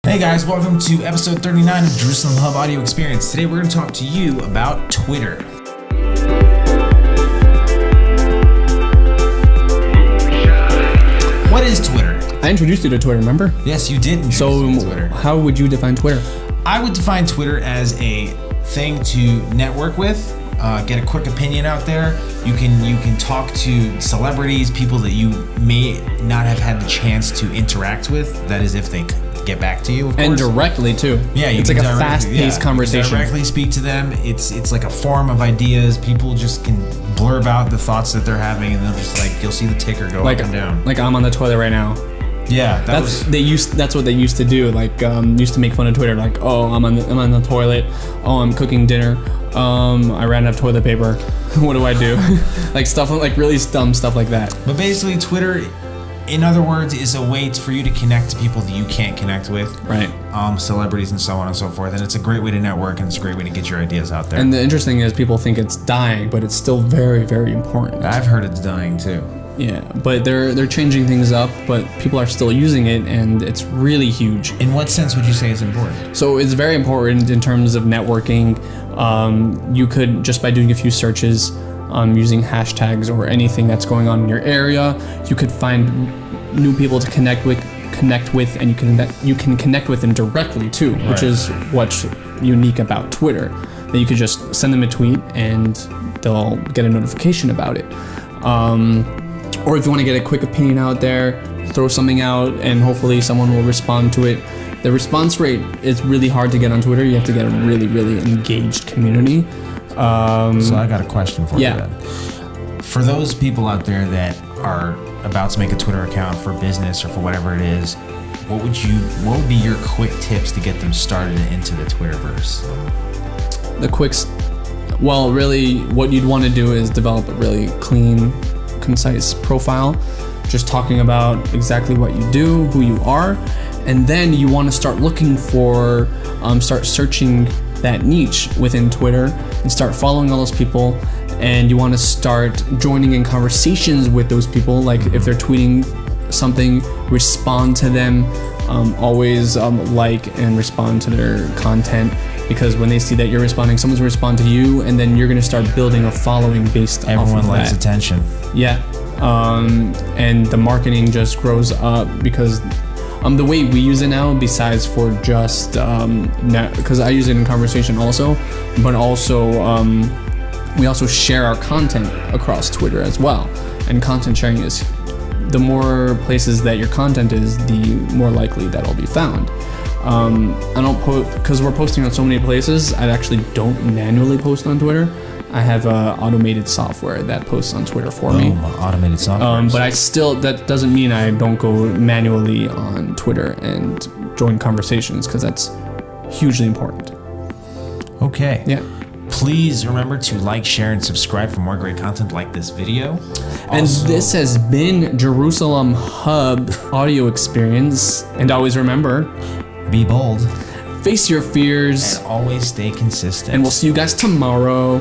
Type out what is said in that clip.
Hey guys, welcome to episode 39 of Jerusalem Hub Audio Experience. Today we're going to talk to you about Twitter. What is Twitter? I introduced you to Twitter, remember? Yes, you did introduce me to Twitter. How would you define Twitter? I would define Twitter as a thing to network with, get a quick opinion out there. You can talk to celebrities, people that you may not have had the chance to interact with. That is, if they get back to you, of course. And directly too. Yeah, it's like a fast-paced conversation. Directly speak to them. It's like a forum of ideas. People just can blurb out the thoughts that they're having, and they'll just you'll see the ticker go up and down. Like I'm on the toilet right now. Yeah, that's what they used to do. Used to make fun of Twitter. Like, oh, I'm on the toilet. Oh, I'm cooking dinner. I ran out of toilet paper. What do I do? Stuff like really dumb stuff like that. But basically, Twitter, in other words, is a way for you to connect to people that you can't connect with. Right. Celebrities and so on and so forth. And it's a great way to network, and it's a great way to get your ideas out there. And the interesting is people think it's dying, but it's still very, very important. I've heard it's dying too. Yeah, but they're changing things up, but people are still using it, and it's really huge. In what sense would you say it's important? So it's very important in terms of networking. You could, just by doing a few searches, using hashtags or anything that's going on in your area, you could find new people to connect with, and you can connect with them directly too, which is what's unique about Twitter. That you could just send them a tweet and they'll get a notification about it. Or if you want to get a quick opinion out there, throw something out and hopefully someone will respond to it. The response rate is really hard to get on Twitter. You have to get a really, really engaged community. So I got a question for you then. For those people out there that are about to make a Twitter account for business or for whatever it is, what would be your quick tips to get them started into the Twitterverse? Well, really what you'd want to do is develop a really clean, concise profile, just talking about exactly what you do, who you are, and then you want to start looking for, start searching that niche within Twitter and start following all those people, and you want to start joining in conversations with those people. Like if they're tweeting something, respond to them, always like and respond to their content, because when they see that you're responding, someone's gonna respond to you, and then you're gonna start building a following based off of that. Everyone likes attention. Yeah, and the marketing just grows up because the way we use it now, besides for just because I use it in conversation also, but also we also share our content across Twitter as well. And content sharing is, the more places that your content is, the more likely that'll be found. I don't post because we're posting on so many places. I actually don't manually post on Twitter. I have automated software that posts on Twitter for me. Automated software. But that doesn't mean I don't go manually on Twitter and join conversations, because that's hugely important. Okay. Yeah. Please remember to like, share, and subscribe for more great content like this video. And this has been Jerusalem Hub Audio Experience. And always remember, be bold, face your fears, and always stay consistent. And we'll see you guys tomorrow.